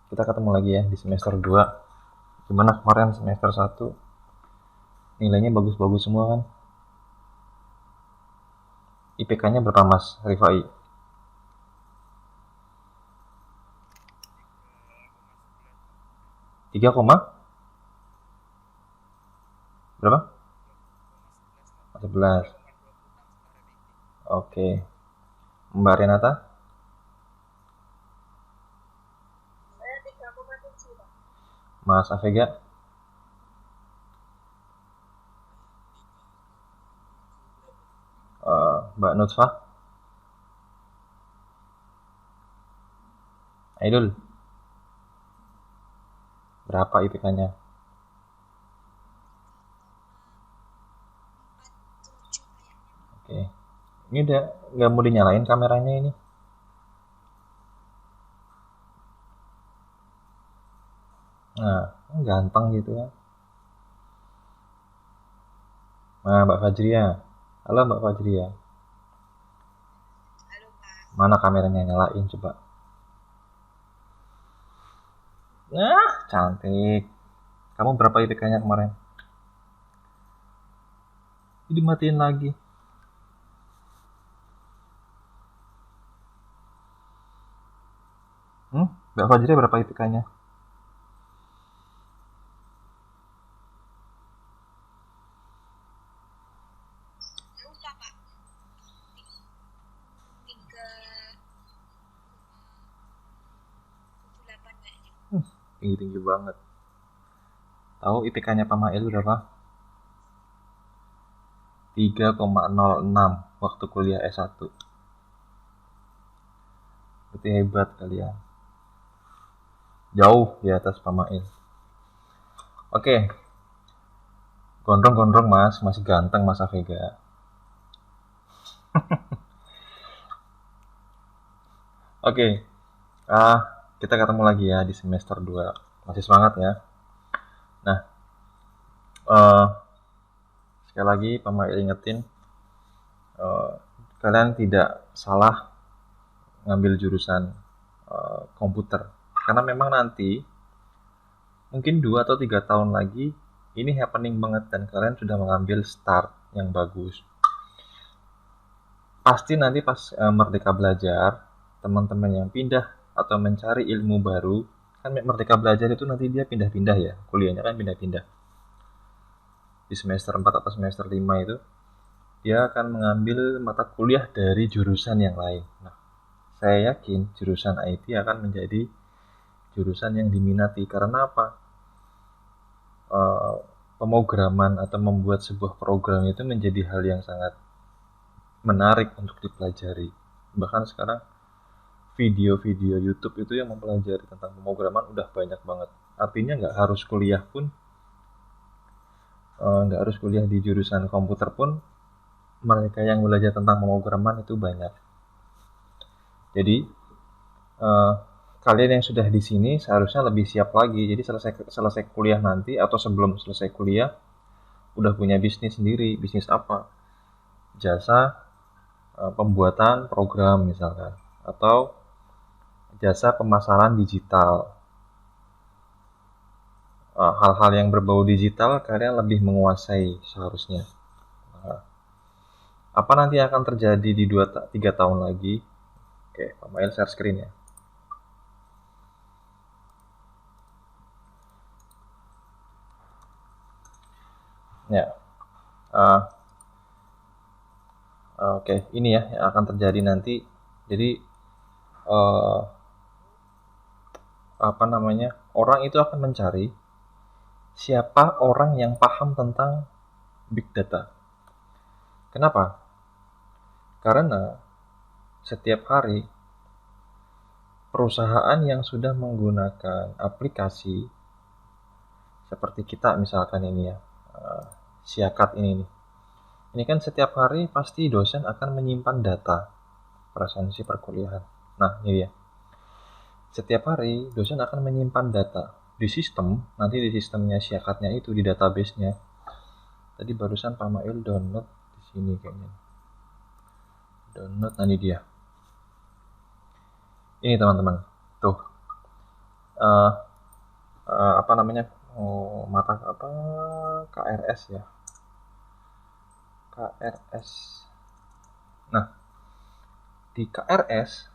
Kita ketemu lagi ya di semester 2. Gimana kemarin semester 1? Nilainya bagus-bagus semua kan? IPK-nya berapa Mas Rifai? 3, berapa? 11. Oke. Mbak Renata? Mas Avega? Mbak Nutfah? Aidul? Berapa IPK-nya? Oke. Ini udah nggak mau dinyalain kameranya ini? Nah, ganteng gitu kan. Nah, Mbak Fajria. Halo Mbak Fajria. Mana kameranya, nyalain coba. Nah, cantik. Kamu berapa IPK-nya kemarin? Dimatiin lagi. Mbak Fajria berapa IPK-nya? Tinggi-tinggi banget. Tahu IPK-nya Pak Mail berapa? 3,06 waktu kuliah S1. Berarti hebat kalian. Jauh di atas Pak Mail. Oke. Gondrong-gondrong Mas, masih ganteng Mas Avega. Oke. Kita ketemu lagi ya di semester 2. Masih semangat ya. Nah, sekali lagi Pak Mail ingetin, kalian tidak salah ngambil jurusan komputer, karena memang nanti mungkin 2 atau 3 tahun lagi ini happening banget dan kalian sudah mengambil start yang bagus. Pasti nanti pas Merdeka Belajar, teman-teman yang pindah atau mencari ilmu baru, kan Merdeka Belajar itu nanti dia pindah-pindah ya, kuliahnya kan pindah-pindah. Di semester 4 atau semester 5 itu dia akan mengambil mata kuliah dari jurusan yang lain. Nah, saya yakin jurusan IT akan menjadi jurusan yang diminati. Karena apa? Pemrograman atau membuat sebuah program itu menjadi hal yang sangat menarik untuk dipelajari. Bahkan sekarang video-video YouTube itu yang mempelajari tentang pemrograman udah banyak banget. Artinya nggak harus kuliah pun, nggak harus kuliah di jurusan komputer pun, mereka yang belajar tentang pemrograman itu banyak. Jadi kalian yang sudah di sini seharusnya lebih siap lagi. Jadi selesai kuliah nanti atau sebelum selesai kuliah udah punya bisnis sendiri. Bisnis apa? Jasa pembuatan program misalkan, atau jasa pemasaran digital. Hal-hal yang berbau digital kalian lebih menguasai seharusnya. Apa nanti akan terjadi di 2-3 tahun lagi? Oke, Pak Mail share screen ya. Ya, oke, ini ya yang akan terjadi nanti. Jadi apa namanya, orang itu akan mencari siapa orang yang paham tentang big data. Kenapa? Karena setiap hari perusahaan yang sudah menggunakan aplikasi seperti kita misalkan ini ya, Siakat ini nih. Ini kan setiap hari pasti dosen akan menyimpan data presensi perkuliahan. Nah, ini dia. Setiap hari dosen akan menyimpan data di sistem, nanti di sistemnya Siakatnya itu di database-nya. Tadi barusan Pak Mail download di sini kayaknya. Download, nanti dia. Ini teman-teman. Tuh. uh, apa namanya, mata apa, KRS ya, KRS. Nah, di KRS,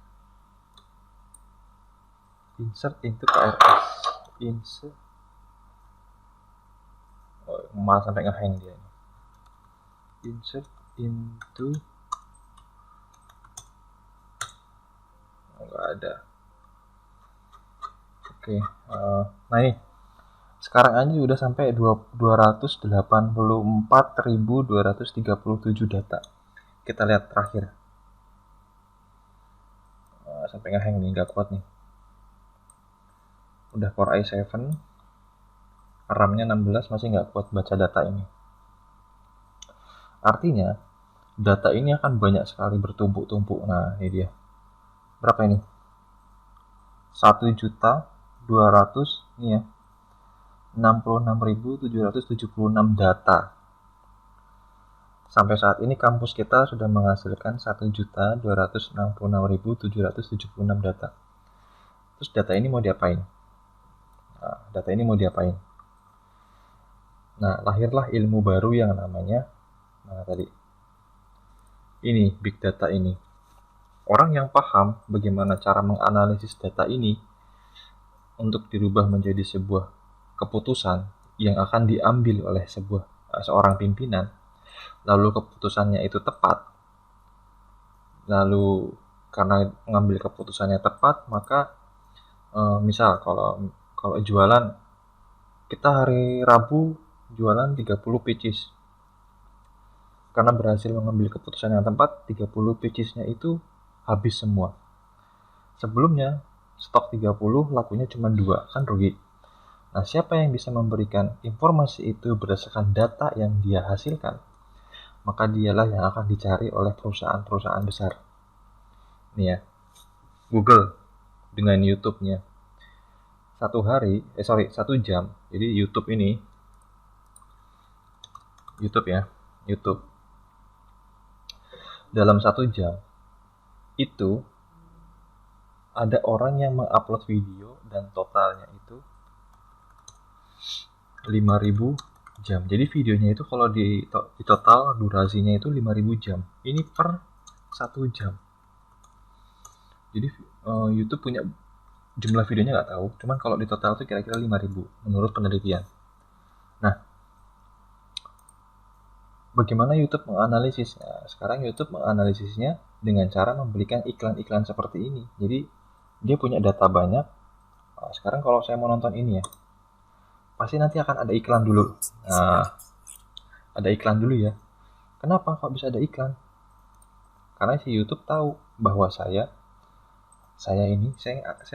insert into KRS, insert, malah sampai ngehang dia. Insert into, nggak ada. Oke, nah ini sekarang aja udah sampai 284.237 data. Kita lihat terakhir. Sampai ngehang nih, nggak kuat nih. Udah Core i7, RAM-nya 16, masih nggak kuat baca data ini. Artinya data ini akan banyak sekali bertumpuk-tumpuk. Nah, ini dia. Berapa ini? 1.200 ini ya. 66.776 data. Sampai saat ini kampus kita sudah menghasilkan 1.266.776 data. Terus data ini mau diapain? Nah, lahirlah ilmu baru yang namanya, ini big data ini. Orang yang paham bagaimana cara menganalisis data ini untuk dirubah menjadi sebuah keputusan yang akan diambil oleh seorang pimpinan, lalu keputusannya itu tepat, lalu karena mengambil keputusannya tepat, maka misal kalau jualan, kita hari Rabu jualan 30 pieces, karena berhasil mengambil keputusan yang tepat, 30 piecesnya itu habis semua. Sebelumnya stok 30, lakunya cuma 2, kan rugi. Nah, siapa yang bisa memberikan informasi itu berdasarkan data yang dia hasilkan, maka dialah yang akan dicari oleh perusahaan-perusahaan besar. Ini ya, Google dengan YouTube-nya. 1 jam. Jadi YouTube ya, YouTube. Dalam 1 jam itu ada orang yang mengupload video dan totalnya itu 5.000 jam. Jadi videonya itu kalau di total durasinya itu 5.000 jam. Ini per 1 jam. Jadi YouTube punya jumlah videonya nggak tahu, cuman kalau di total itu kira-kira 5.000 menurut penelitian. Nah, bagaimana YouTube menganalisis? Nah, sekarang YouTube menganalisisnya dengan cara memberikan iklan-iklan seperti ini. Jadi dia punya data banyak. Nah, sekarang kalau saya mau nonton ini ya, pasti nanti akan ada iklan dulu. Nah, ada iklan dulu ya. Kenapa kok bisa ada iklan? Karena si YouTube tahu bahwa saya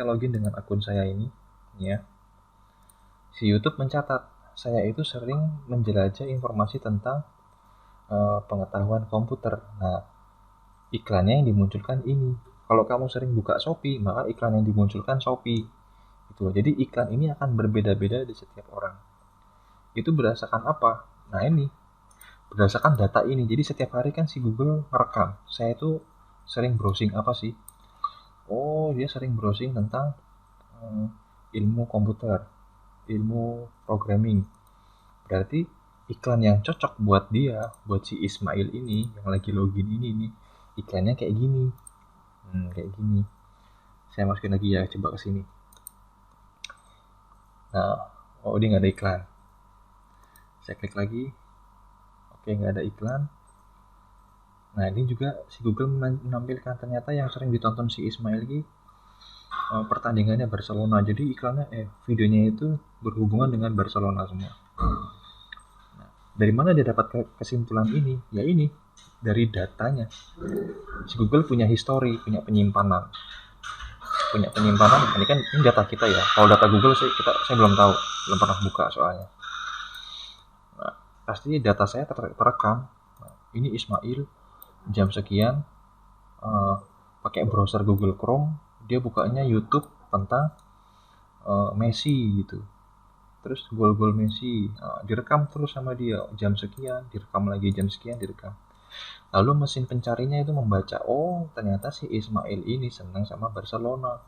login dengan akun saya ini ya. Si YouTube mencatat saya itu sering menjelajah informasi tentang pengetahuan komputer. Nah, iklannya yang dimunculkan ini. Kalau kamu sering buka Shopee, maka iklan yang dimunculkan Shopee. Gitu. Jadi iklan ini akan berbeda-beda di setiap orang. Itu berdasarkan apa? Nah, ini berdasarkan data ini. Jadi setiap hari kan si Google merekam. Saya itu sering browsing apa sih? Oh, dia sering browsing tentang ilmu komputer, ilmu programming. Berarti iklan yang cocok buat dia, buat si Ismail ini yang lagi login ini nih, iklannya kayak gini. Kayak gini. Saya masukin lagi ya, coba ke sini. Nah, dia nggak ada iklan. Saya klik lagi. Oke, nggak ada iklan. Nah, ini juga si Google menampilkan ternyata yang sering ditonton si Ismail ini pertandingannya Barcelona. Jadi iklannya videonya itu berhubungan dengan Barcelona semua. Nah, dari mana dia dapat kesimpulan ini? Ya ini, dari datanya. Si Google punya histori, punya penyimpanan. Ini kan ini data kita ya. Kalau data Google saya belum tahu, belum pernah buka soalnya. Nah, pasti data saya terekam. Nah, ini Ismail jam sekian pakai browser Google Chrome, dia bukanya YouTube tentang Messi gitu. Terus gol-gol Messi direkam terus sama dia jam sekian, direkam lagi jam sekian, direkam. Lalu mesin pencarinya itu membaca, oh ternyata si Ismail ini senang sama Barcelona.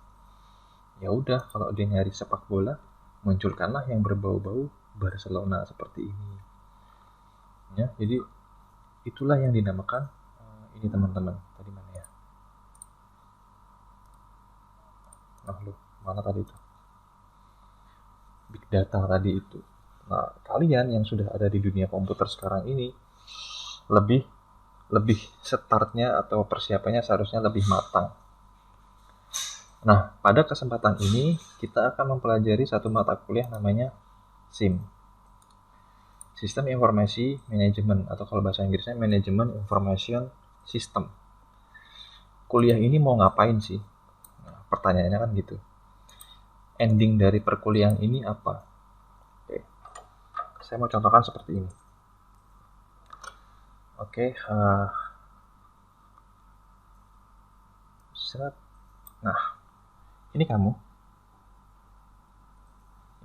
Ya udah, kalau dia nyari sepak bola, munculkanlah yang berbau-bau Barcelona seperti ini. Ya, jadi itulah yang dinamakan ini teman-teman. Tadi mana ya? Mana tadi itu? Big data tadi itu. Nah, kalian yang sudah ada di dunia komputer sekarang ini lebih lebih startnya atau persiapannya seharusnya lebih matang. Nah, pada kesempatan ini kita akan mempelajari satu mata kuliah namanya SIM. Sistem Informasi Manajemen, atau kalau bahasa Inggrisnya Management Information System. Kuliah ini mau ngapain sih? Nah, pertanyaannya kan gitu. Ending dari perkuliahan ini apa? Oke. Saya mau contohkan seperti ini. Oke, nah, ini kamu,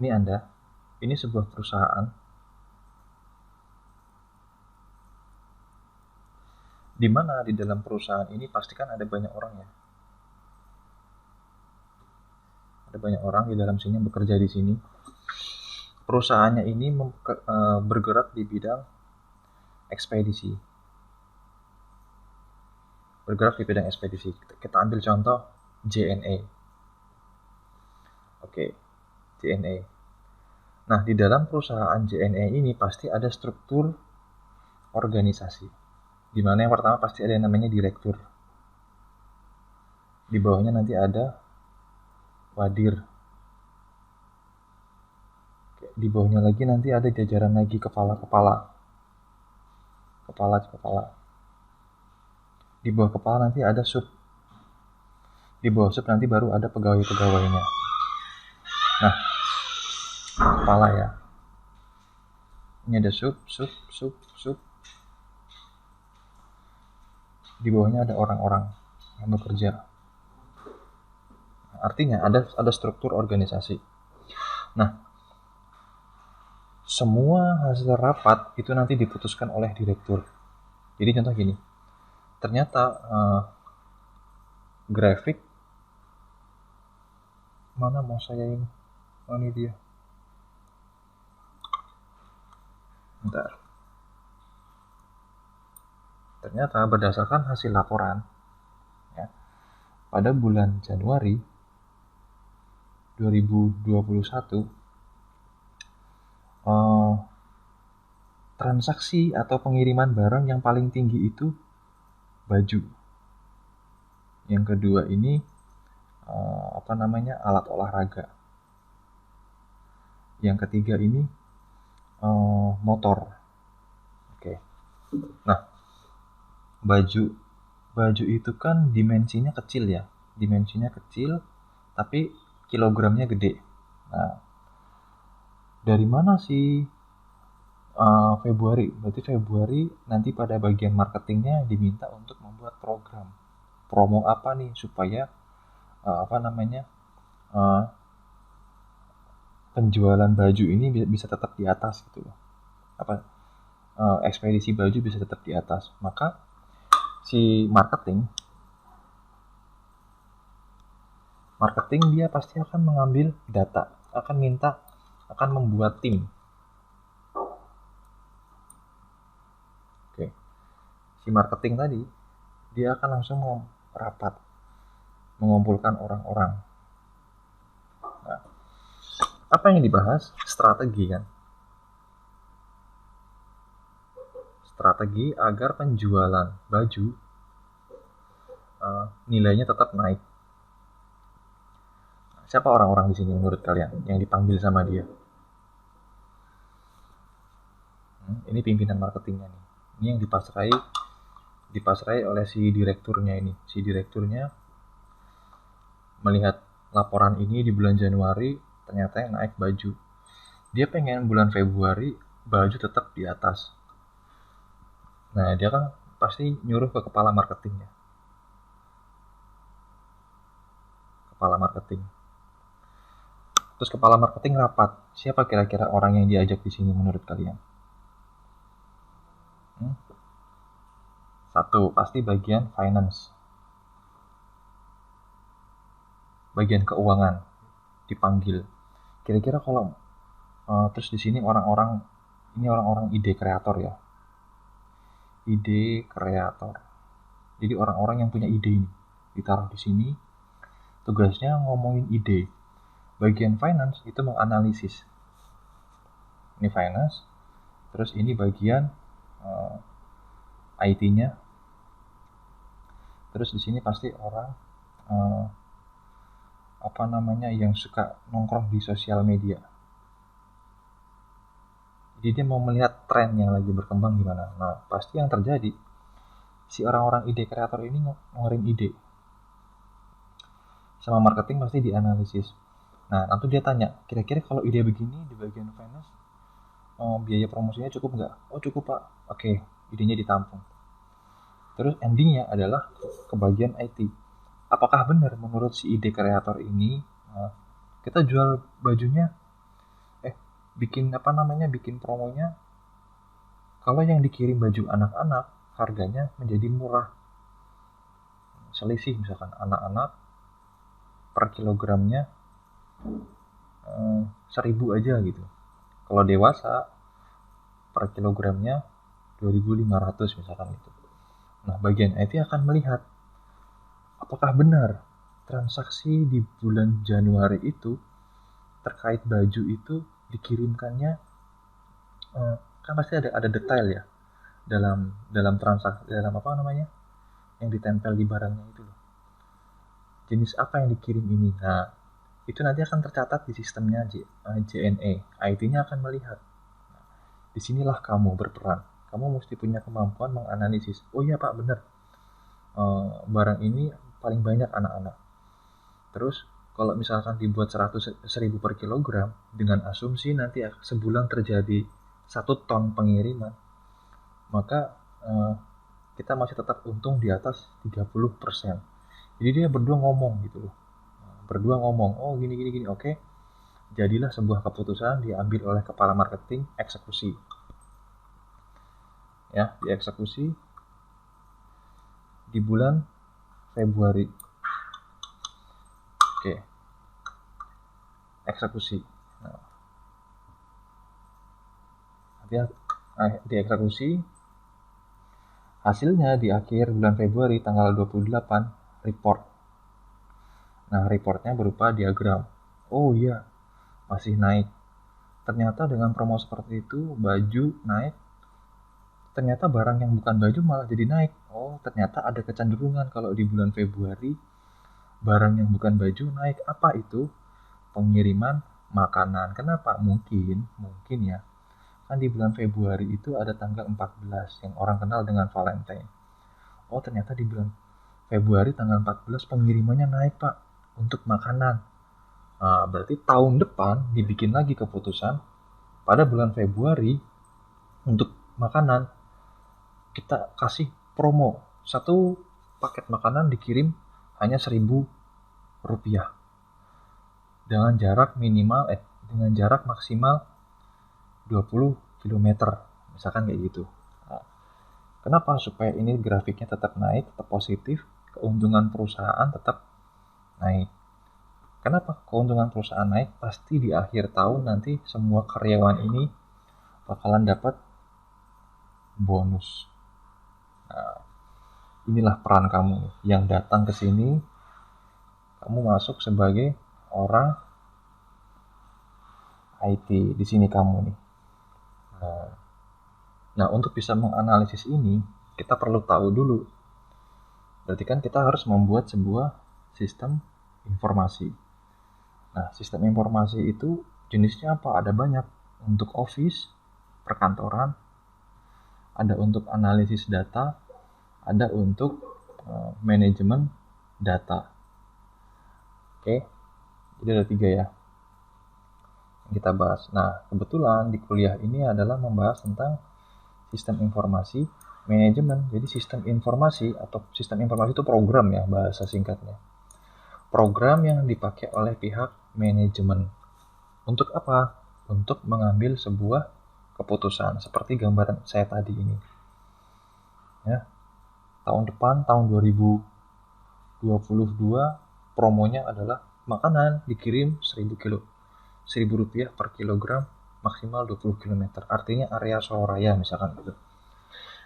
ini Anda, ini sebuah perusahaan di mana di dalam perusahaan ini pasti kan ada banyak orang ya. Ada banyak orang di dalam sini yang bekerja di sini. Perusahaannya ini bergerak di bidang ekspedisi. Kita ambil contoh JNE. Oke, JNE. Nah, di dalam perusahaan JNE ini pasti ada struktur organisasi. Di mana yang pertama pasti ada yang namanya direktur. Di bawahnya nanti ada wadir. Di bawahnya lagi nanti ada jajaran lagi kepala-kepala. Di bawah kepala nanti ada sub. Di bawah sub nanti baru ada pegawai-pegawainya. Nah, kepala ya. Ini ada sub. Di bawahnya ada orang-orang yang bekerja. Artinya ada struktur organisasi. Nah, semua hasil rapat itu nanti diputuskan oleh direktur. Jadi contoh gini, ternyata grafik mana mau saya ini? Oh, ini dia. Bentar. Ternyata berdasarkan hasil laporan ya, pada bulan Januari 2021 transaksi atau pengiriman barang yang paling tinggi itu baju. Yang kedua ini alat olahraga. Yang ketiga ini motor. Oke. Nah, baju itu kan dimensinya kecil ya, tapi kilogramnya gede. Nah, dari mana sih Februari? Berarti Februari nanti pada bagian marketingnya diminta untuk membuat promo apa nih supaya penjualan baju ini bisa tetap di atas gitu loh. Ekspedisi baju bisa tetap di atas. Maka si marketing dia pasti akan mengambil data, akan membuat tim. Oke. Si marketing tadi dia akan langsung rapat, mengumpulkan orang-orang. Nah, apa yang dibahas? Strategi kan. Strategi agar penjualan baju nilainya tetap naik. Siapa orang-orang di sini menurut kalian yang dipanggil sama dia? Ini pimpinan marketingnya nih. Ini yang dipasrai oleh si direkturnya ini. Si direkturnya melihat laporan ini di bulan Januari ternyata yang naik baju. Dia pengen bulan Februari baju tetap di atas. Nah, dia kan pasti nyuruh ke kepala marketingnya. Terus kepala marketing rapat. Siapa kira-kira orang yang diajak di sini menurut kalian? Satu, pasti bagian finance. Bagian keuangan. dipanggil. Kira-kira kalau terus di sini orang-orang ide kreator ya, ide kreator. Jadi orang-orang yang punya ide ini ditaruh di sini, tugasnya ngomongin ide. Bagian finance itu menganalisis. Ini finance, terus ini bagian IT-nya. Terus di sini pasti orang yang suka nongkrong di sosial media. Jadi dia mau melihat tren yang lagi berkembang gimana. Nah, pasti yang terjadi si orang-orang ide kreator ini ngeluarin ide. Sama marketing pasti dianalisis. Nah, nanti dia tanya, kira-kira kalau ide begini di bagian finance, biaya promosinya cukup nggak? Oh cukup pak. Oke, idenya ditampung. Terus endingnya adalah ke bagian IT. Apakah benar menurut si ide kreator ini kita jual bajunya, bikin promonya, kalau yang dikirim baju anak-anak harganya menjadi murah, selisih misalkan anak-anak per kilogramnya 1.000 aja gitu. Kalau dewasa per kilogramnya 2.500 misalkan gitu. Nah, bagian IT akan melihat apakah benar transaksi di bulan Januari itu terkait baju itu dikirimkannya, kan pasti ada detail ya dalam transaksi, yang ditempel di barangnya itu loh. Jenis apa yang dikirim ini. Nah, itu nanti akan tercatat di sistemnya JNE. IT-nya akan melihat. Nah, disinilah kamu berperan. Kamu mesti punya kemampuan menganalisis. Oh iya pak, benar. Barang ini paling banyak anak-anak. Terus kalau misalkan dibuat 100.000 per kilogram, dengan asumsi nanti sebulan terjadi 1 ton pengiriman, maka kita masih tetap untung di atas 30%. Jadi dia berdua ngomong gitu loh. Oh gini, oke. Jadilah sebuah keputusan diambil oleh kepala marketing, eksekusi. Ya, dieksekusi di bulan Februari. Oke. Eksekusi. Nah, dieksekusi. Hasilnya di akhir bulan Februari tanggal 28 report. Nah, reportnya berupa diagram. Oh iya, masih naik. Ternyata dengan promo seperti itu, baju naik. Ternyata barang yang bukan baju malah jadi naik. Oh, ternyata ada kecenderungan kalau di bulan Februari barang yang bukan baju naik. Apa itu? Pengiriman makanan. Kenapa? Mungkin ya. Kan di bulan Februari itu ada tanggal 14 yang orang kenal dengan Valentine. Oh, ternyata di bulan Februari tanggal 14 pengirimannya naik, Pak, untuk makanan. Nah, berarti tahun depan dibikin lagi keputusan pada bulan Februari untuk makanan. Kita kasih promo. 1 paket makanan dikirim hanya 1.000 rupiah. Dengan jarak maksimal 20 km. Misalkan kayak gitu. Nah, kenapa? Supaya ini grafiknya tetap naik, tetap positif, keuntungan perusahaan tetap naik. Kenapa keuntungan perusahaan naik? Pasti di akhir tahun nanti semua karyawan ini bakalan dapat bonus. Nah, inilah peran kamu yang datang ke sini. Kamu masuk sebagai orang IT di sini kamu nih. Nah, untuk bisa menganalisis ini, kita perlu tahu dulu. Berarti kan kita harus membuat sebuah sistem informasi. Nah, sistem informasi itu jenisnya apa? Ada banyak. Untuk office, perkantoran, ada untuk analisis data, ada untuk manajemen data. Oke, jadi ada 3 ya yang kita bahas. Nah, kebetulan di kuliah ini adalah membahas tentang sistem informasi manajemen. Jadi sistem informasi itu program ya, bahasa singkatnya. Program yang dipakai oleh pihak manajemen. Untuk apa? Untuk mengambil sebuah keputusan seperti gambaran saya tadi ini. Ya. Tahun depan, tahun 2022, promonya adalah makanan dikirim 1000 rupiah per kilogram, maksimal 20 km. Artinya area Soraya misalkan gitu.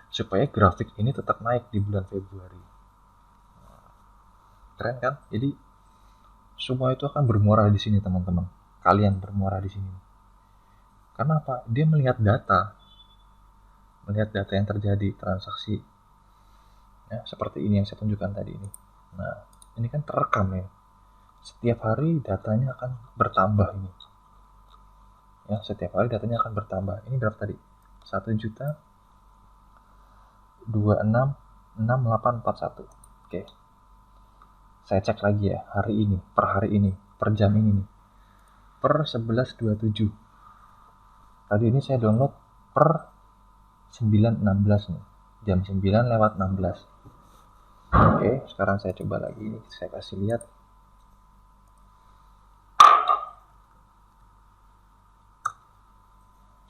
Supaya grafik ini tetap naik di bulan Februari. Keren kan? Jadi semua itu akan bermuara di sini, teman-teman. Kalian bermuara di sini. Karena apa? Dia melihat data yang terjadi transaksi. Ya, seperti ini yang saya tunjukkan tadi ini. Nah, ini kan terekam ya. Setiap hari datanya akan bertambah ini. Ya, setiap hari datanya akan bertambah. Ini berapa tadi? 1.026.66841. Oke. Saya cek lagi ya, hari ini, per jam ini nih. Per 11.27. Tadi ini saya download per 9.16 nih. Jam 9:16. Oke, sekarang saya coba lagi ini. Saya kasih lihat.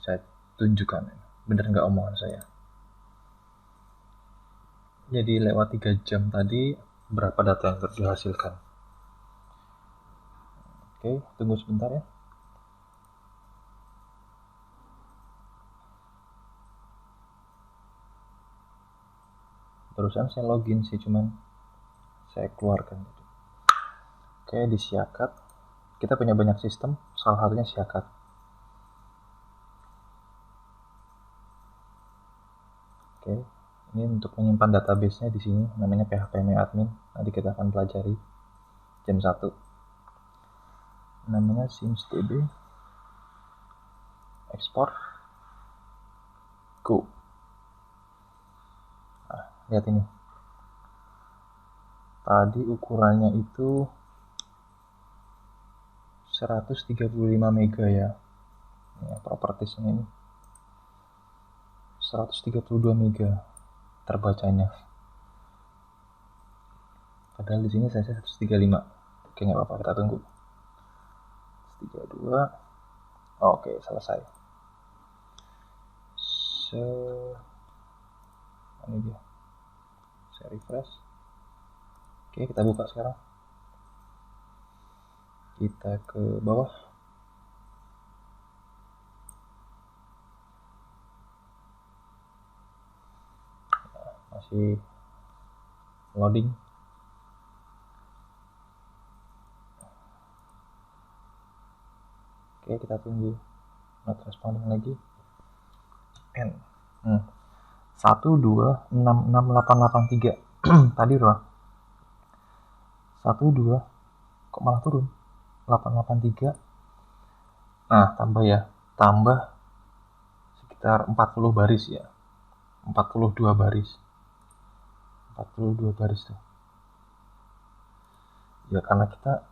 Saya tunjukkan. Bener nggak omongan saya? Jadi lewat 3 jam tadi, berapa data yang dihasilkan? Oke, tunggu sebentar ya. Barusan saya login sih, cuman saya keluarkan. Oke, di Siakat. Kita punya banyak sistem, salah satunya Siakat. Oke, ini untuk menyimpan database-nya di sini, namanya phpMyAdmin. Nanti kita akan pelajari jam 1. Namanya simsdb export go. Nah, lihat ini. Tadi ukurannya itu 135 mega ya. Ini propertiesnya ini 132 mega terbacanya. Padahal di sini saya 135. Oke, nggak apa-apa, kita tunggu. 132. Oke, selesai. Ini dia. Saya refresh. Oke, kita buka sekarang. Kita ke bawah. Masih loading. Oke, kita tunggu. Not responding lagi. N 1266883. Tadi berapa? 12 kok malah turun? 883. Nah, tambah sekitar 40 baris ya. 42 baris. 42 baris tuh. Ya karena kita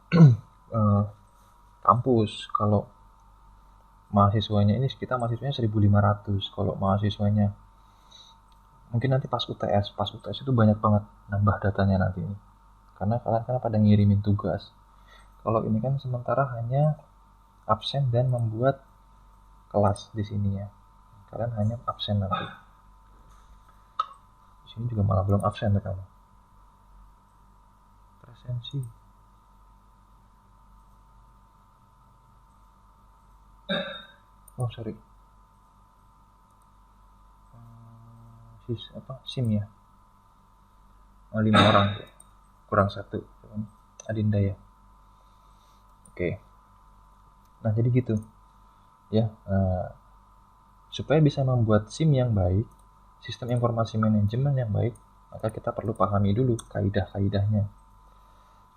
kampus, kalau mahasiswanya ini kita mahasiswanya 1.500. Kalau mahasiswanya mungkin nanti pas UTS itu banyak banget nambah datanya nanti ini. Karena kalian kan pada ngirimin tugas. Kalau ini kan sementara hanya absen dan membuat kelas di sini ya. Kalian hanya absen nanti. Di sini juga malah belum absen ya kamu. Presensi. Oh sorry. SIM ya. 5 orang. Kurang 1. Adinda ya. Oke. Nah jadi gitu. Ya. Supaya bisa membuat SIM yang baik, sistem informasi manajemen yang baik, maka kita perlu pahami dulu kaidah-kaidahnya.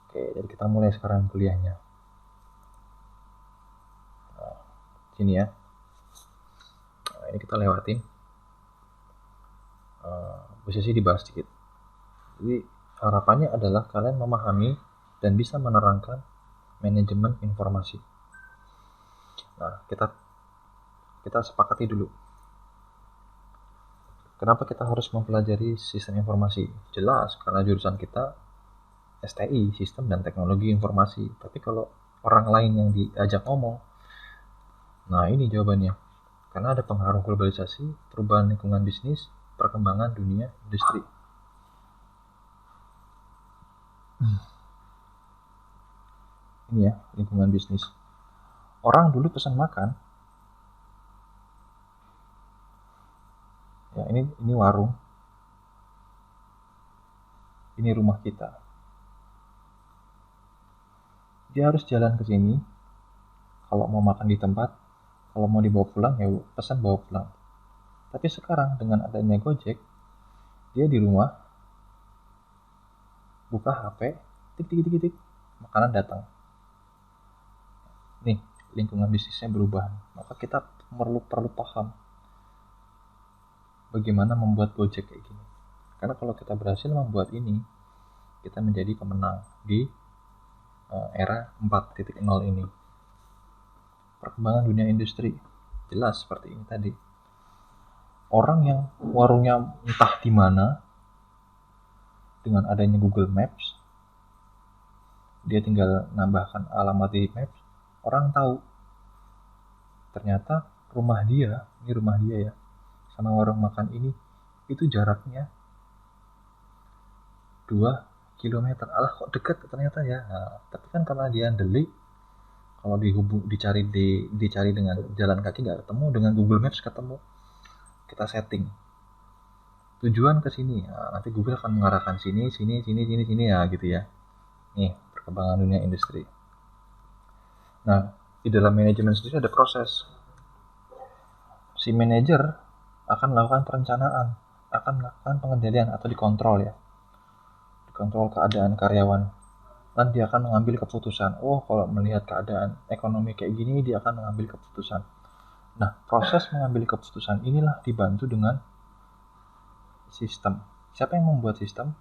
Oke, jadi kita mulai sekarang kuliahnya. Nah, sini ya. Nah, ini kita lewatin. Posisi dibahas sedikit. Jadi harapannya adalah kalian memahami dan bisa menerangkan manajemen informasi. Nah, kita sepakati dulu. Kenapa kita harus mempelajari sistem informasi? Jelas, karena jurusan kita STI, Sistem dan Teknologi Informasi. Tapi kalau orang lain yang diajak ngomong, nah ini jawabannya. Karena ada pengaruh globalisasi, perubahan lingkungan bisnis, perkembangan dunia industri. ini ya, lingkungan bisnis. Orang dulu pesan makan, ya ini warung, ini rumah kita. Dia harus jalan ke sini, kalau mau makan di tempat, kalau mau dibawa pulang ya pesan bawa pulang. Tapi sekarang dengan adanya Gojek, dia di rumah, buka HP, tik tik tik tik, makanan datang. Nih, lingkungan bisnisnya berubah. Maka kita perlu paham bagaimana membuat Gojek kayak gini. Karena kalau kita berhasil membuat ini, kita menjadi pemenang di era 4.0 ini. Perkembangan dunia industri jelas seperti ini tadi. Orang yang warungnya entah di mana, dengan adanya Google Maps, dia tinggal nambahkan alamat di Maps, orang tahu ternyata rumah dia ya, sama warung makan ini itu jaraknya 2 kilometer. Alah kok dekat ternyata ya. Nah, tapi kan karena dia delik, kalau dicari dengan jalan kaki nggak ketemu, dengan Google Maps ketemu. Kita setting tujuan ke sini, nah, nanti Google akan mengarahkan sini ya gitu ya. Nih perkembangan dunia industri. Nah, di dalam manajemen sendiri ada proses. Si manajer akan melakukan perencanaan, akan melakukan pengendalian atau dikontrol ya, dikontrol keadaan karyawan, dan dia akan mengambil keputusan. Oh, kalau melihat keadaan ekonomi kayak gini, dia akan mengambil keputusan. Nah, proses mengambil keputusan inilah dibantu dengan sistem. Siapa yang membuat sistem?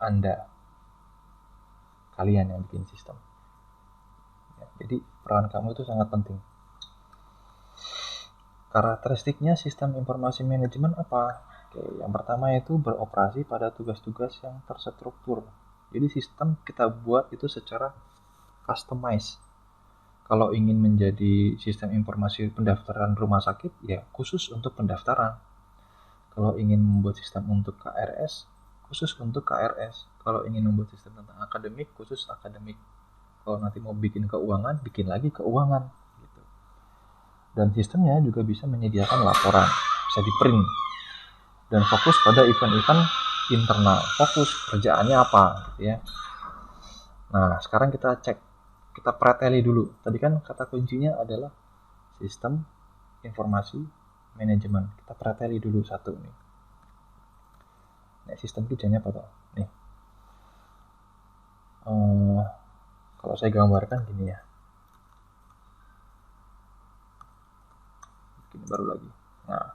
Anda, kalian yang bikin sistem ya, jadi peran kamu itu sangat penting. Karakteristiknya sistem informasi manajemen apa? Oke, yang pertama itu beroperasi pada tugas-tugas yang terstruktur. Jadi sistem kita buat itu secara customize. Kalau ingin menjadi sistem informasi pendaftaran rumah sakit, ya khusus untuk pendaftaran. Kalau ingin membuat sistem untuk KRS, khusus untuk KRS. Kalau ingin membuat sistem tentang akademik, khusus akademik. Kalau nanti mau bikin keuangan, bikin lagi keuangan. Gitu. Dan sistemnya juga bisa menyediakan laporan, bisa di print. Dan fokus pada event-event internal. Fokus kerjaannya apa, gitu ya. Nah, sekarang kita cek, kita preteli dulu. Tadi kan kata kuncinya adalah sistem informasi manajemen. Kita preteli dulu satu nih. Nah, sistem kerjanya apa tuh? Nih. Kalau saya gambarkan gini ya. Gini baru lagi. Nah,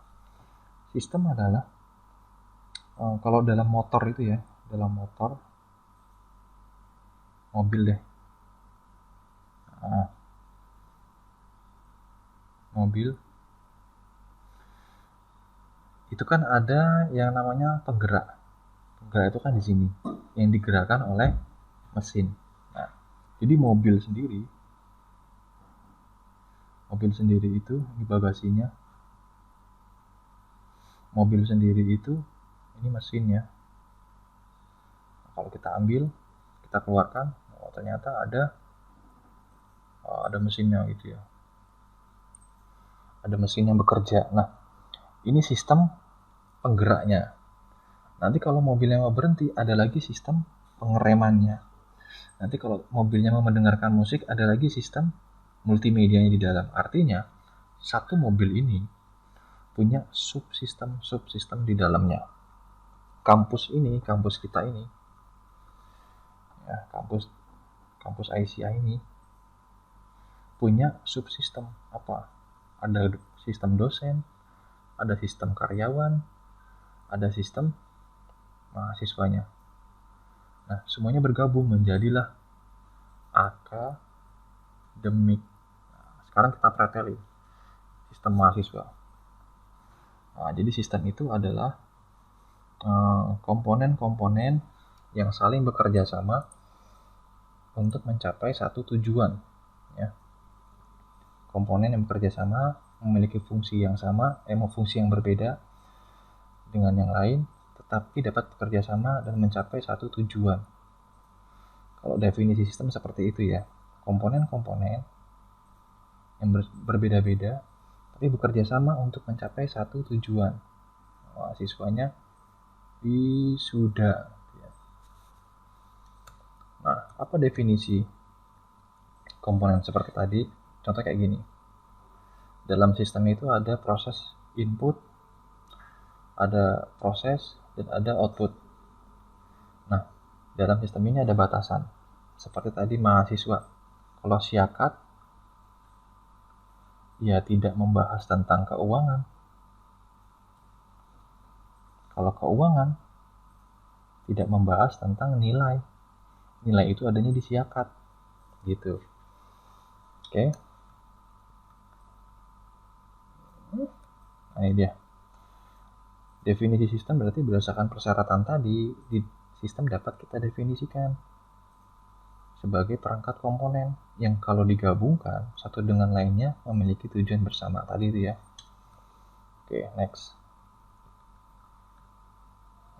sistem adalah kalau dalam motor itu ya, dalam motor mobil deh. Nah, mobil itu kan ada yang namanya penggerak. Penggerak itu kan di sini, yang digerakkan oleh mesin. Nah, jadi mobil sendiri itu ini bagasinya. Mobil sendiri itu ini mesinnya. Nah, kalau kita ambil, kita keluarkan, oh, ternyata ada mesinnya gitu ya. Ada mesin yang bekerja. Nah, ini sistem penggeraknya. Nanti kalau mobilnya mau berhenti, ada lagi sistem pengeremannya. Nanti kalau mobilnya mau mendengarkan musik, ada lagi sistem multimedianya di dalam. Artinya, satu mobil ini punya subsistem di dalamnya. Kampus kita ini, ya, kampus ICI ini punya subsistem apa? Ada sistem dosen, ada sistem karyawan, ada sistem mahasiswanya. Nah, semuanya bergabung menjadilah akademik. Nah, sekarang kita preteli sistem mahasiswa. Nah, jadi sistem itu adalah komponen-komponen yang saling bekerja sama untuk mencapai satu tujuan. Ya. Komponen yang bekerja sama memiliki fungsi yang sama, fungsi yang berbeda dengan yang lain, tetapi dapat bekerja sama dan mencapai satu tujuan. Kalau definisi sistem seperti itu ya, komponen-komponen yang berbeda-beda tapi bekerja sama untuk mencapai satu tujuan. Siswanya wisuda. Nah, apa definisi komponen seperti tadi? Contoh kayak gini. Dalam sistem itu ada proses input, ada proses, dan ada output. Nah, dalam sistem ini ada batasan. Seperti tadi mahasiswa. Kalau siakat, ya tidak membahas tentang keuangan. Kalau keuangan, tidak membahas tentang nilai. Nilai itu adanya di siakat. Gitu. Oke. Nah, ini dia. Definisi sistem berarti berdasarkan persyaratan tadi, di sistem dapat kita definisikan sebagai perangkat komponen yang kalau digabungkan satu dengan lainnya memiliki tujuan bersama tadi itu ya. Oke, next.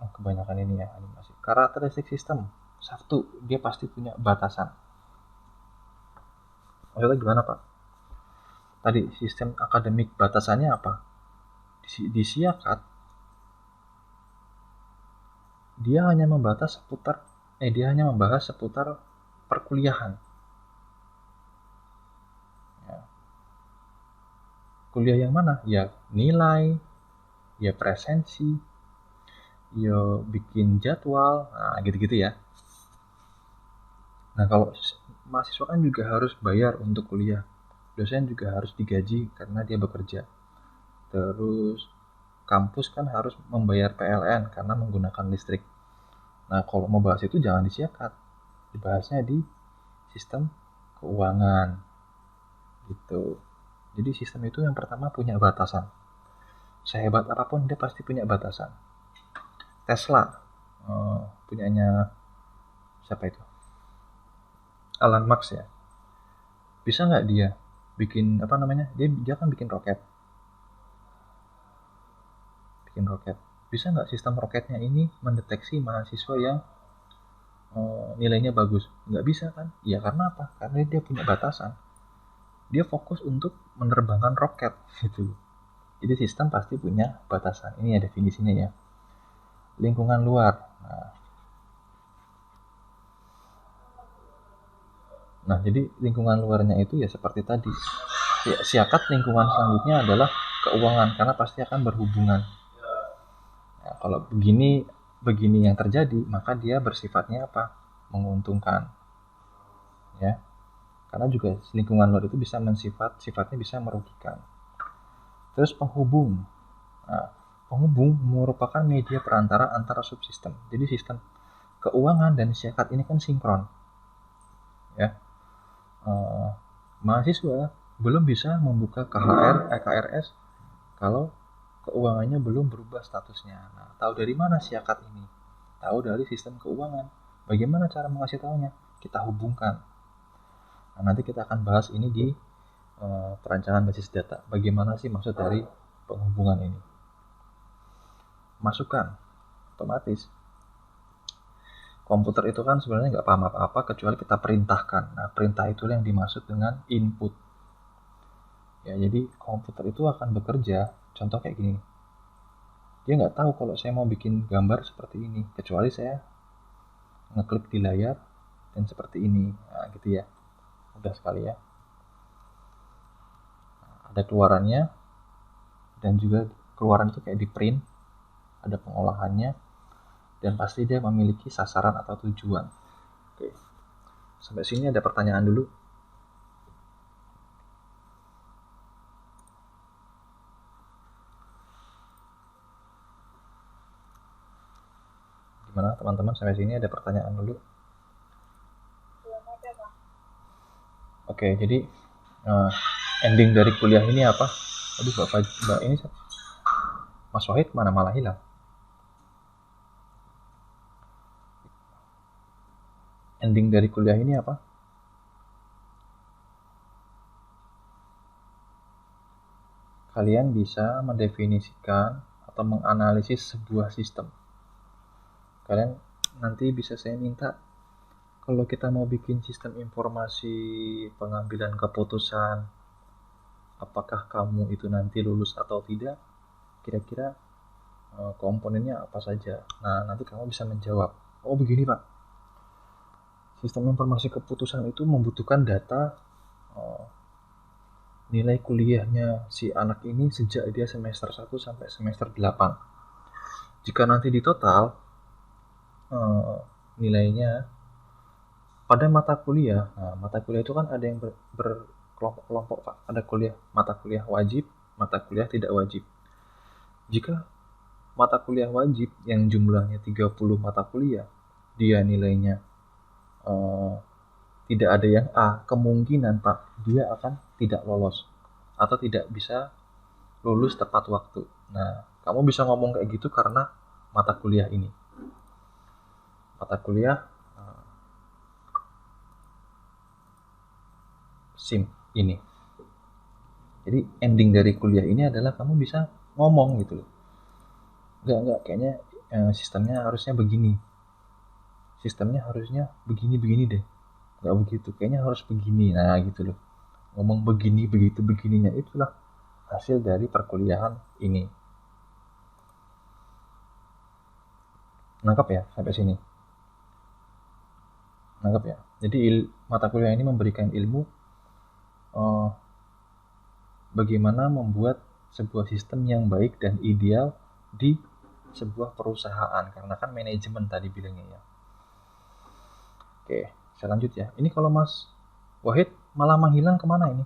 Kebanyakan ini ya animasi. Karakteristik sistem. Satu, dia pasti punya batasan. Maksudnya gimana, Pak? Tadi sistem akademik batasannya apa? Di siakat dia hanya membahas seputar perkuliahan. Ya. Kuliah yang mana? Ya nilai, ya presensi, ya bikin jadwal, nah gitu-gitu ya. Nah kalau mahasiswa kan juga harus bayar untuk kuliah, dosen juga harus digaji karena dia bekerja. Terus kampus kan harus membayar PLN karena menggunakan listrik. Nah kalau mau bahas itu jangan disiakat, dibahasnya di sistem keuangan gitu. Jadi sistem itu yang pertama punya batasan. Sehebat apapun dia pasti punya batasan. Tesla punyanya siapa itu? Elon Musk ya. Bisa nggak dia bikin apa namanya? Dia kan bikin roket. Bisa nggak sistem roketnya ini mendeteksi mahasiswa yang nilainya bagus? Nggak bisa kan? Ya karena apa? Karena dia punya batasan. Dia fokus untuk menerbangkan roket gitu. Jadi sistem pasti punya batasan. Ini ya definisinya ya. Lingkungan luar. Nah, jadi lingkungan luarnya itu ya seperti tadi. Siakat lingkungan selanjutnya adalah keuangan karena pasti akan berhubungan. Nah, kalau begini yang terjadi, maka dia bersifatnya apa? Menguntungkan. Ya. Karena juga lingkungan luar itu bisa sifatnya bisa merugikan. Terus penghubung. Nah, penghubung merupakan media perantara antara subsistem. Jadi sistem keuangan dan siakat ini kan sinkron. Ya. Mahasiswa belum bisa membuka KRS kalau keuangannya belum berubah statusnya. Nah, tahu dari mana siakat ini? Tahu dari sistem keuangan. Bagaimana cara mengasih tahunya? Kita hubungkan. Nah, nanti kita akan bahas ini di perancangan basis data. Bagaimana sih maksud dari penghubungan ini? Masukan otomatis. Komputer itu kan sebenarnya nggak paham apa-apa kecuali kita perintahkan. Nah, perintah itulah yang dimaksud dengan input. Ya, jadi komputer itu akan bekerja. Contoh kayak gini. Dia nggak tahu kalau saya mau bikin gambar seperti ini, kecuali saya ngeklik di layar dan seperti ini. Nah, gitu ya. Mudah sekali ya. Ada keluarannya dan juga keluaran itu kayak di print, ada pengolahannya dan pasti dia memiliki sasaran atau tujuan. Oke. Sampai sini ada pertanyaan dulu. Gimana teman-teman, sampai sini ada pertanyaan dulu? Oke, jadi ending dari kuliah ini apa? Aduh, Mbak ini Mas Wahid mana malah hilang? Ending dari kuliah ini apa? Kalian bisa mendefinisikan atau menganalisis sebuah sistem. Kalian nanti bisa saya minta Kalau kita mau bikin sistem informasi pengambilan keputusan, apakah kamu itu nanti lulus atau tidak, kira-kira komponennya apa saja. Nah, nanti kamu bisa menjawab, oh begini Pak, sistem informasi keputusan itu membutuhkan data nilai kuliahnya si anak ini sejak dia semester 1 sampai semester 8. Jika nanti di total nilainya pada mata kuliah, nah mata kuliah itu kan ada yang berkelompok-kelompok Pak. Ada mata kuliah wajib, mata kuliah tidak wajib. Jika mata kuliah wajib yang jumlahnya 30 mata kuliah, dia nilainya tidak ada yang A, kemungkinan Pak, dia akan tidak lolos atau tidak bisa lulus tepat waktu. Nah, kamu bisa ngomong kayak gitu karena mata kuliah ini. Mata kuliah SIM ini. Jadi ending dari kuliah ini adalah kamu bisa ngomong gitu loh. Enggak, kayaknya sistemnya harusnya begini. Sistemnya harusnya begini deh. Enggak begitu, kayaknya harus begini. Nah, gitu loh. Ngomong begini, begitu, begininya itulah hasil dari perkuliahan ini. Nangkap ya sampai sini? Nangkap ya? Jadi mata kuliah ini memberikan ilmu bagaimana membuat sebuah sistem yang baik dan ideal di sebuah perusahaan, karena kan manajemen tadi bilangnya ya. Oke, saya lanjut ya. Ini kalau Mas Wahid malah menghilang kemana ini?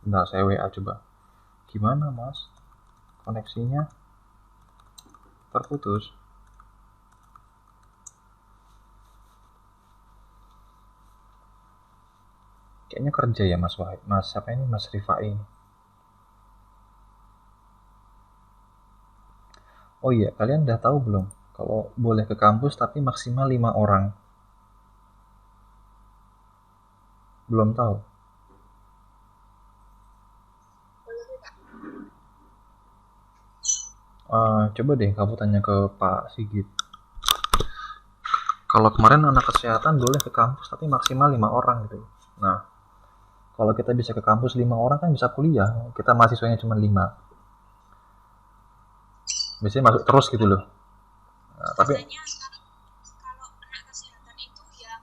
Bentar, saya WA coba. Gimana Mas? Koneksinya terputus. Kayaknya kerja ya Mas Wahid. Mas siapa ini? Mas Rifai. Oh iya, kalian udah tahu belum? Kalau boleh ke kampus tapi maksimal 5 orang. Belum tahu? Coba deh kamu tanya ke Pak Sigit. Kalau kemarin anak kesehatan boleh ke kampus tapi maksimal 5 orang gitu. Nah, kalau kita bisa ke kampus 5 orang kan bisa kuliah. Kita mahasiswanya cuma 5. Biasanya masuk terus gitu loh. Nah, tapi kalau anak kesehatan itu yang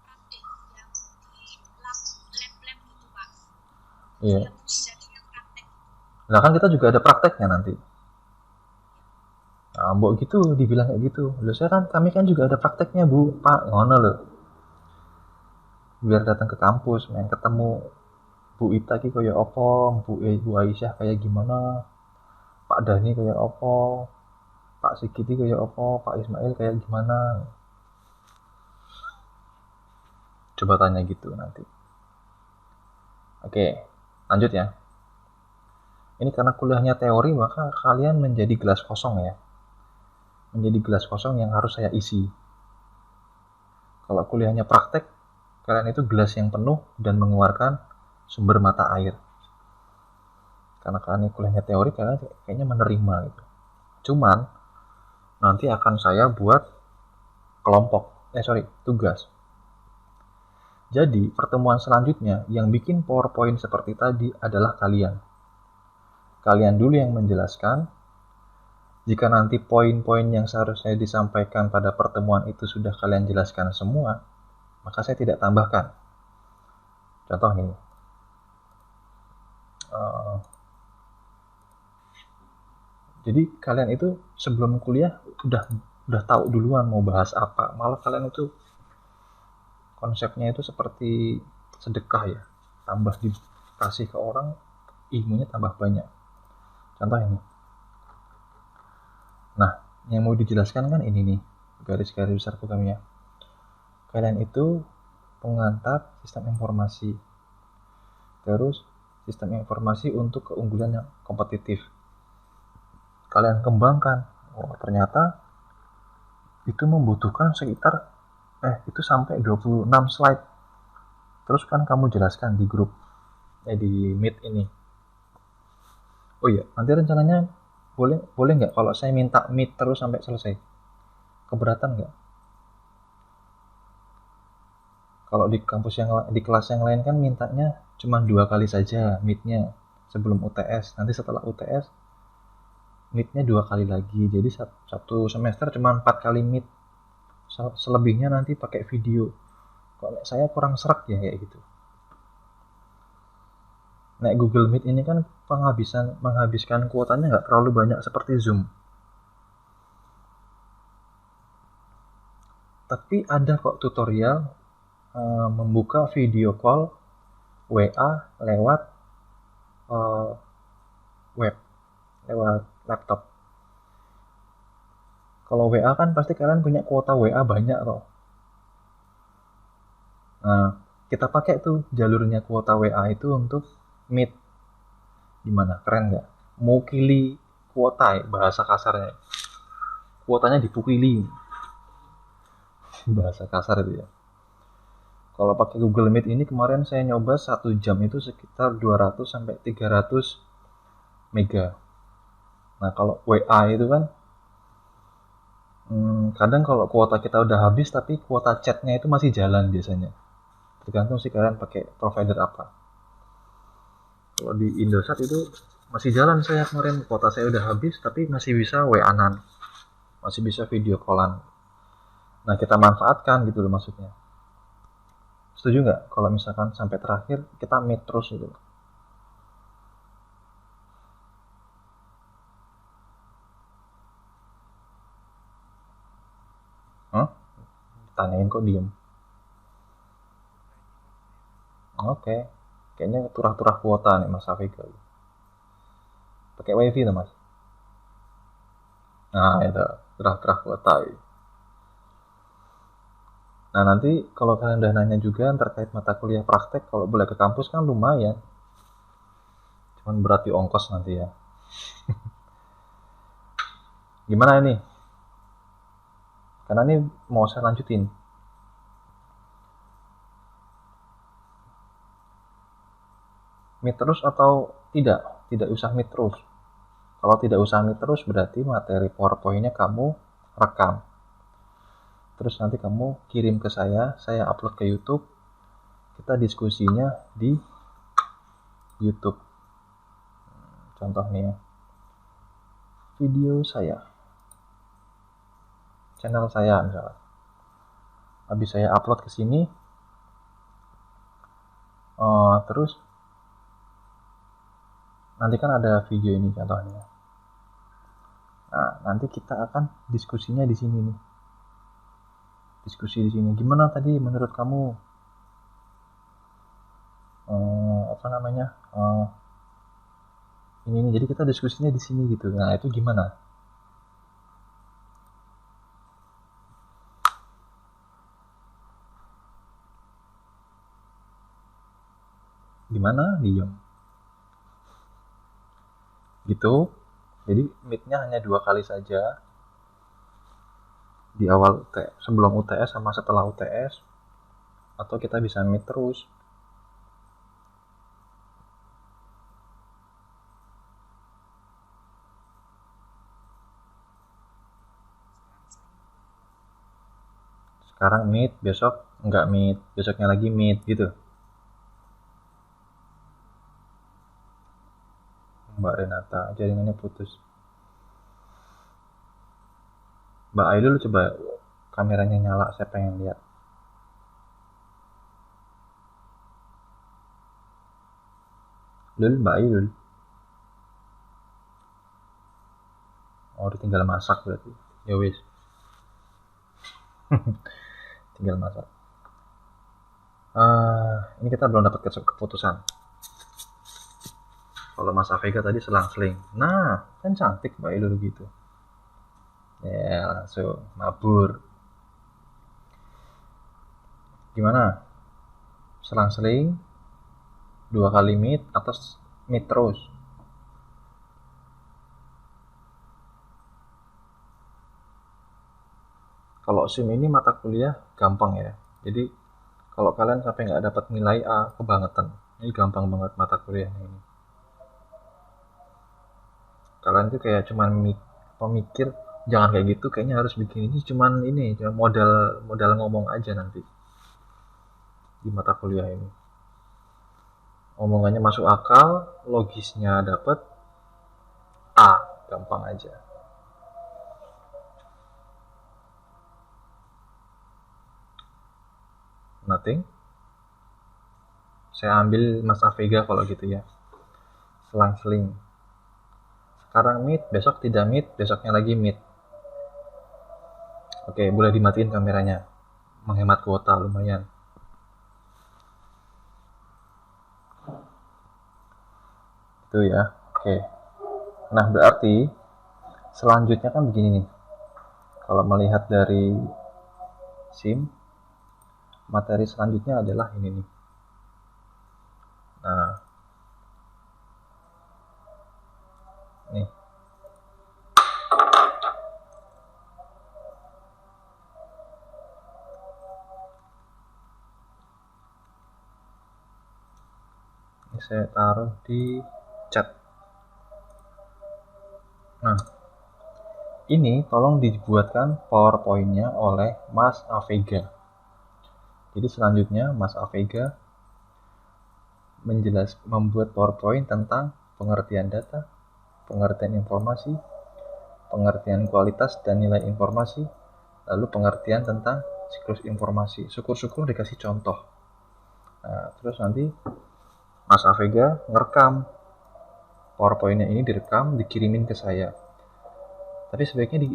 praktik, yang di lab gitu Pak. iya. Yang jadi yang praktek. Nah kan kita juga ada prakteknya nanti. Nah, mbok gitu dibilang kayak gitu. Loh saya kan kami kan juga ada prakteknya Bu, Pak. Ngono loh. Biar datang ke kampus, main ketemu Bu Ita ki kayak opo, Bu Aisyah kayak gimana, Pak Dani kayak opo, Pak Sigiti kayak opo, Pak Ismail kayak gimana. Coba tanya gitu nanti. Oke, lanjut ya. Ini karena kuliahnya teori, maka kalian menjadi gelas kosong ya. Menjadi gelas kosong yang harus saya isi. Kalau kuliahnya praktek, kalian itu gelas yang penuh dan mengeluarkan sumber mata air. Karena kalian kuliahnya teori, kalian kayaknya menerima gitu. Cuman nanti akan saya buat tugas. Jadi pertemuan selanjutnya yang bikin PowerPoint seperti tadi adalah kalian. Kalian dulu yang menjelaskan. Jika nanti poin-poin yang seharusnya disampaikan pada pertemuan itu sudah kalian jelaskan semua, maka saya tidak tambahkan. Contoh ini. Jadi kalian itu sebelum kuliah udah tahu duluan mau bahas apa. Malah kalian itu konsepnya itu seperti sedekah ya. Tambah dikasih ke orang, ilmunya tambah banyak. Contoh ini. Nah, yang mau dijelaskan kan ini nih, garis-garis besar programnya. Kalian itu pengantar sistem informasi. Terus sistem informasi untuk keunggulan yang kompetitif. Kalian kembangkan. Oh, ternyata itu membutuhkan sekitar itu sampai 26 slide. Terus kan kamu jelaskan di grup di Meet ini. Oh iya, nanti rencananya boleh boleh nggak kalau saya minta meet terus sampai selesai? Keberatan nggak? Kalau di kampus yang di kelas yang lain kan mintanya cuma 2 kali saja meetnya sebelum UTS. Nanti setelah UTS meetnya 2 kali lagi. Jadi satu semester cuma 4 kali meet. Selebihnya nanti pakai video. Kalau saya kurang serak ya kayak gitu. Nah, Google Meet ini kan menghabiskan kuotanya nggak terlalu banyak seperti Zoom. Tapi ada kok tutorial membuka video call WA lewat eh, web, lewat laptop. Kalau WA kan pasti kalian punya kuota WA banyak kok. Nah, kita pakai tuh jalurnya kuota WA itu untuk Meet. Gimana? Keren nggak? Mukili kuota ya, bahasa kasarnya. Kuotanya dipukili. Bahasa kasar itu ya. Kalau pakai Google Meet ini kemarin saya nyoba 1 jam itu sekitar 200 sampai 300 mega. Nah, kalau WA itu kan kadang kalau kuota kita udah habis tapi kuota chatnya itu masih jalan biasanya. Tergantung sih kalian pakai provider apa. Kalau di Indosat itu masih jalan saya kemarin, kuota saya udah habis tapi masih bisa WA-an, masih bisa video callan. Nah, kita manfaatkan gitu loh maksudnya. Setuju nggak kalau misalkan sampai terakhir kita meet terus gitu? Hah? Tanyain kok diem. Oke, kayaknya turah-turah kuota nih Mas Afika. Pakai wifi tuh Mas. Nah itu turah-turah kuota. Nah nanti kalau kalian udah nanya juga terkait mata kuliah praktek, kalau boleh ke kampus kan lumayan. Cuman berarti ongkos nanti ya. Gimana ini? Karena ini mau saya lanjutin. Meet terus atau tidak? Tidak usah meet terus. Kalau tidak usah meet terus berarti materi PowerPoint-nya kamu rekam. Terus nanti kamu kirim ke saya upload ke YouTube. Kita diskusinya di YouTube. Contoh nih ya. Video saya. Channel saya misalnya. Habis saya upload ke sini, terus nanti kan ada video ini contohnya. Nah, nanti kita akan diskusinya di sini nih. Diskusi di sini. Gimana tadi menurut kamu apa namanya? Ini jadi kita diskusinya di sini gitu. Nah, itu gimana? Gimana? Diem. Gitu. Jadi meet-nya hanya 2 kali saja. Di awal sebelum UTS sama setelah UTS, atau kita bisa meet terus. Sekarang meet, besok nggak meet, besoknya lagi meet gitu. Mbak Renata, jaringannya putus. Mbak Aidul coba kameranya nyala, saya pengen lihat. Lul, Mbak Aidul. Oh, tinggal masak berarti. Ya wis. Tinggal masak. Ini kita belum dapat keputusan. Kalau Mas Afega tadi selang-seling. Nah, kan cantik Mbak Aidul gitu. Ya, langsung mabur. Gimana? Selang-seling, 2 kali meet atau meet terus? Kalau SIM ini mata kuliah gampang ya. Jadi kalau kalian sampai nggak dapat nilai A kebangetan, ini gampang banget mata kuliahnya ini. Kalian tuh kayak cuman pemikir jangan kayak gitu, kayaknya harus bikin ini, cuma modal modal ngomong aja nanti di mata kuliah ini. Omongannya masuk akal, logisnya dapet, A, gampang aja. Nothing. Saya ambil Mas Avega kalau gitu ya. Selang-seling. Sekarang meet, besok tidak meet, besoknya lagi meet. Oke, boleh dimatiin kameranya. Menghemat kuota lumayan. Itu ya. Oke. Nah, berarti selanjutnya kan begini nih. Kalau melihat dari SIM, materi selanjutnya adalah ini nih. Nah, nih. Ini saya taruh di chat. Nah, ini tolong dibuatkan PowerPoint-nya oleh Mas Avega. Jadi selanjutnya Mas Avega membuat PowerPoint tentang pengertian data, pengertian informasi, pengertian kualitas dan nilai informasi, lalu pengertian tentang siklus informasi. Syukur-syukur dikasih contoh. Nah, terus nanti Mas Avega ngerekam PowerPoint-nya, ini direkam, dikirimin ke saya. Tapi sebaiknya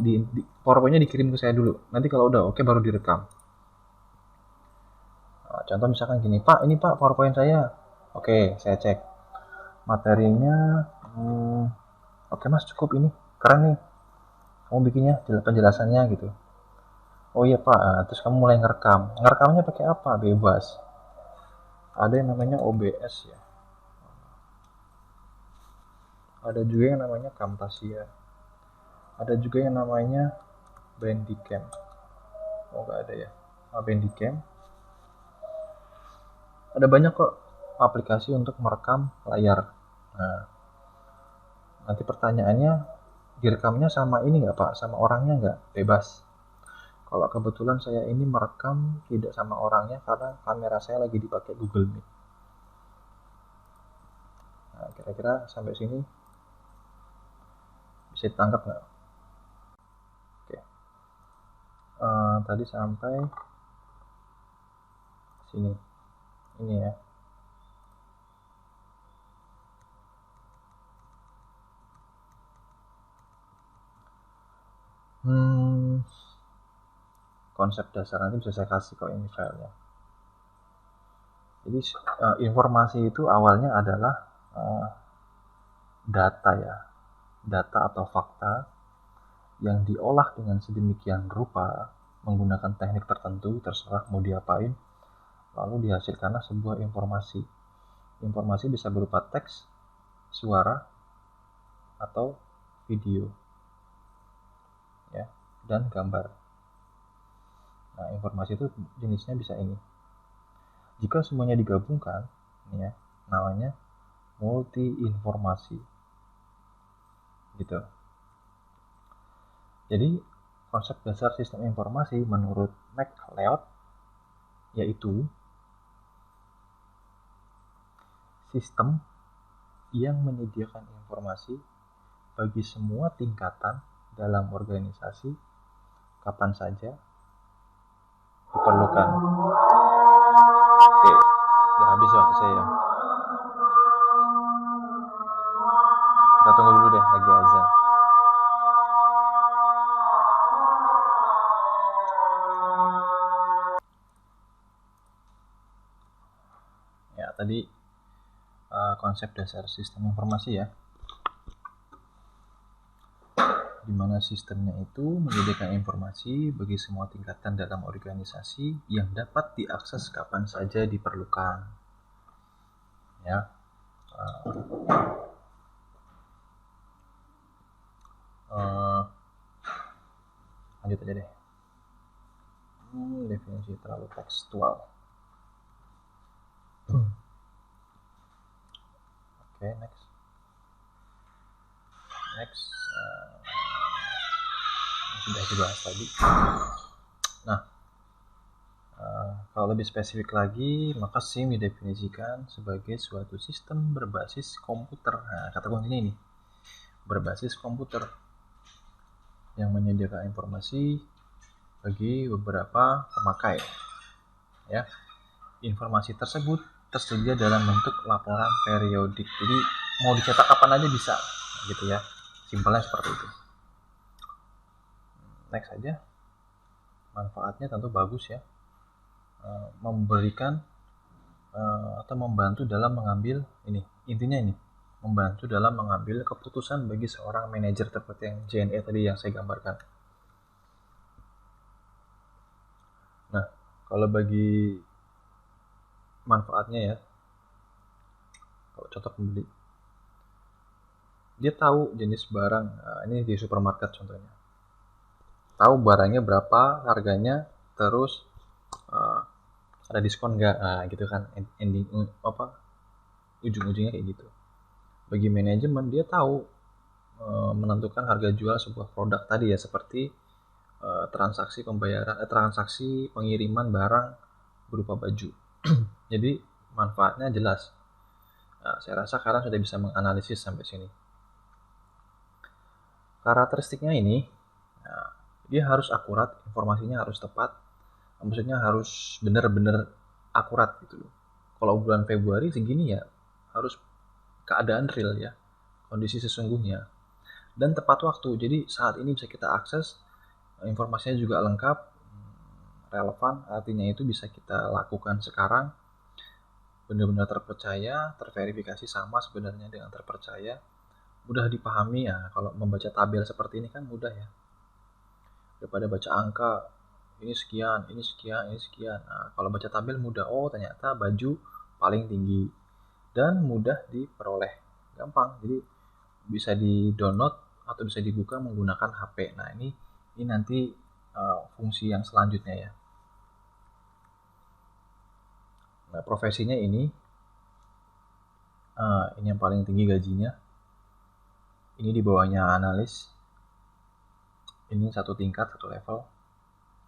PowerPoint-nya dikirim ke saya dulu. Nanti kalau udah oke baru direkam. Nah, contoh misalkan gini, Pak, ini Pak PowerPoint saya. Oke, saya cek. Materinya, oke Mas, cukup ini. Keren nih. Kamu bikinnya, penjelasannya gitu. Oh iya Pak, terus kamu mulai ngerekam. Ngerekamnya pakai apa? Bebas. Ada yang namanya OBS ya. Ada juga yang namanya Camtasia. Ada juga yang namanya Bandicam. Oh nggak ada ya. Bandicam. Ada banyak kok aplikasi untuk merekam layar. Nah, nanti pertanyaannya, direkamnya sama ini nggak Pak? Sama orangnya nggak? Bebas. Kalau kebetulan saya ini merekam tidak sama orangnya karena kamera saya lagi dipakai Google Meet. Nah, kira-kira sampai sini bisa ditangkap nggak? Oke. Tadi sampai sini. Ini ya. Konsep dasar nanti bisa saya kasih kok ini filenya. Jadi informasi itu awalnya adalah data ya, data atau fakta yang diolah dengan sedemikian rupa menggunakan teknik tertentu, terserah mau diapain, lalu dihasilkanlah sebuah informasi. Informasi bisa berupa teks, suara, atau video, ya, dan gambar. Nah, informasi itu jenisnya bisa ini. Jika semuanya digabungkan, ya, namanya multi informasi. Gitu. Jadi, konsep dasar sistem informasi menurut MacLeod yaitu sistem yang menyediakan informasi bagi semua tingkatan dalam organisasi kapan saja diperlukan. Oke, udah habis waktu saya. Kita tunggu dulu deh, lagi azan. Ya, tadi konsep dasar sistem informasi ya. Di mana sistemnya itu menyediakan informasi bagi semua tingkatan dalam organisasi yang dapat diakses kapan saja diperlukan. Ya. Lanjut aja deh. Definisi terlalu tekstual. Oke, next. Next, sudah dibahas tadi. Nah, kalau lebih spesifik lagi, maka SIM didefinisikan sebagai suatu sistem berbasis komputer. Nah, kata kuncinya ini, berbasis komputer yang menyediakan informasi bagi beberapa pemakai. Ya, informasi tersebut tersedia dalam bentuk laporan periodik. Jadi mau dicetak kapan aja bisa, gitu ya. Simpelnya seperti itu. Next aja. Manfaatnya tentu bagus ya. Memberikan atau membantu dalam mengambil intinya membantu dalam mengambil keputusan bagi seorang manajer seperti yang JNE tadi yang saya gambarkan. Nah, kalau bagi manfaatnya ya, kalau contoh pembeli, dia tahu jenis barang, ini di supermarket contohnya, tahu barangnya berapa harganya, terus ada diskon nggak, gitu kan, ending ujung-ujungnya kayak gitu. Bagi manajemen, dia tahu menentukan harga jual sebuah produk tadi ya, seperti transaksi pembayaran, transaksi pengiriman barang berupa baju. Jadi manfaatnya jelas. Nah, saya rasa kalian sudah bisa menganalisis sampai sini. Karakteristiknya ini, dia harus akurat, informasinya harus tepat, maksudnya harus benar-benar akurat gitu loh. Kalau bulan Februari segini ya harus keadaan real ya, kondisi sesungguhnya, dan tepat waktu. Jadi saat ini bisa kita akses, informasinya juga lengkap, relevan, artinya itu bisa kita lakukan sekarang, benar-benar terpercaya, terverifikasi sama sebenarnya dengan terpercaya, mudah dipahami ya. Kalau membaca tabel seperti ini kan mudah ya, daripada baca angka ini sekian, ini sekian, ini sekian. Nah, kalau baca tabel mudah, oh ternyata baju paling tinggi, dan mudah diperoleh, gampang. Jadi bisa di download atau bisa dibuka menggunakan HP. Nah, ini nanti fungsi yang selanjutnya ya. Nah, profesinya ini yang paling tinggi gajinya. Ini di bawahnya analis. Ini satu tingkat, satu level.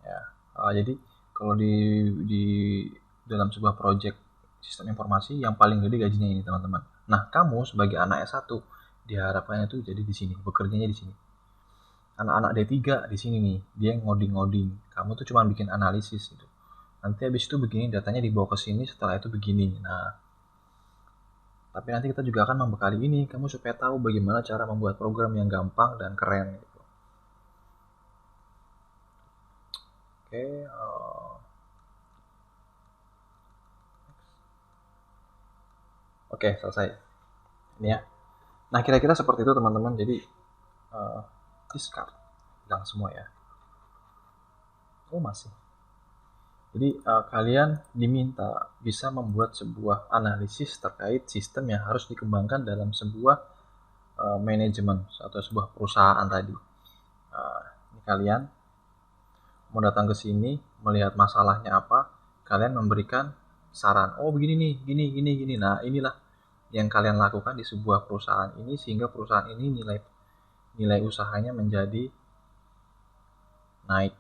Ya, jadi kalau di dalam sebuah project sistem informasi yang paling gede gajinya ini teman-teman. Nah, kamu sebagai anak S1 diharapkan itu jadi di sini, bekerjanya di sini. Anak-anak D3 di sini nih, dia yang ngoding-ngoding. Kamu tuh cuma bikin analisis gitu. Nanti habis itu begini, datanya dibawa ke sini, setelah itu begini. Nah, tapi nanti kita juga akan membekali ini, kamu supaya tahu bagaimana cara membuat program yang gampang dan keren gitu. Oke, Oke, selesai. Ini ya. Nah, kira-kira seperti itu teman-teman. Jadi discard, hilang semua ya. Oh masih. Jadi kalian diminta bisa membuat sebuah analisis terkait sistem yang harus dikembangkan dalam sebuah manajemen atau sebuah perusahaan tadi. Ini kalian mau datang ke sini, melihat masalahnya apa, kalian memberikan saran. Oh begini nih, gini. Nah, inilah yang kalian lakukan di sebuah perusahaan ini, sehingga perusahaan ini nilai usahanya menjadi naik.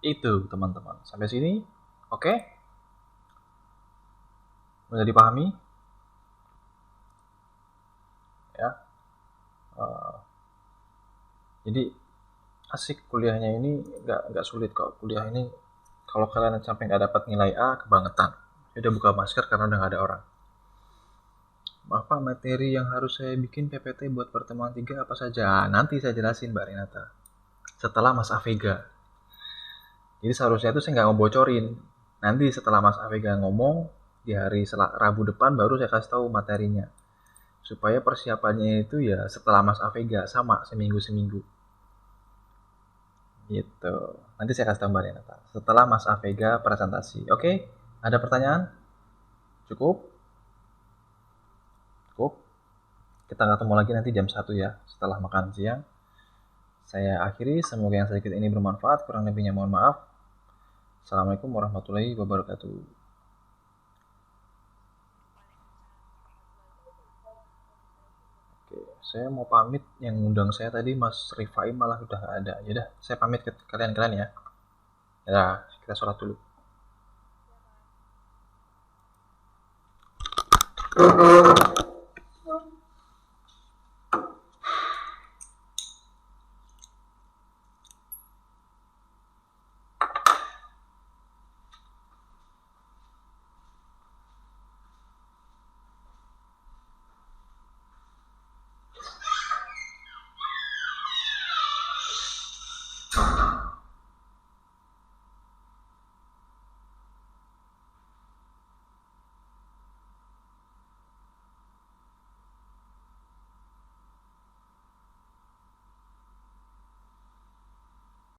Itu teman-teman. Sampai sini oke? Mudah dipahami? Ya. Jadi asik kuliahnya ini, nggak sulit kok. Kuliah ini kalau kalian sampai nggak dapat nilai A, kebangetan. Udah buka masker karena udah nggak ada orang. Apa materi yang harus saya bikin PPT buat pertemuan 3 apa saja? Nanti saya jelasin Mbak Renata. Setelah Mas Avega. Jadi seharusnya itu saya nggak mau bocorin. Nanti setelah Mas Avega ngomong, di hari Rabu depan baru saya kasih tahu materinya. Supaya persiapannya itu ya setelah Mas Avega, sama seminggu-seminggu. Gitu. Nanti saya kasih tahu Mbak Renata. Setelah Mas Avega presentasi. Oke? Ada pertanyaan? Cukup? Cukup? Kita ketemu lagi nanti jam 1 ya, setelah makan siang. Saya akhiri, semoga yang sedikit ini bermanfaat, kurang lebihnya mohon maaf. Assalamualaikum warahmatullahi wabarakatuh. Oke. saya mau pamit. Yang undang saya tadi Mas Rifai malah udah gak ada. Yaudah, saya pamit ke kalian-kalian ya. Ya, kita sholat dulu. Ya, Pak.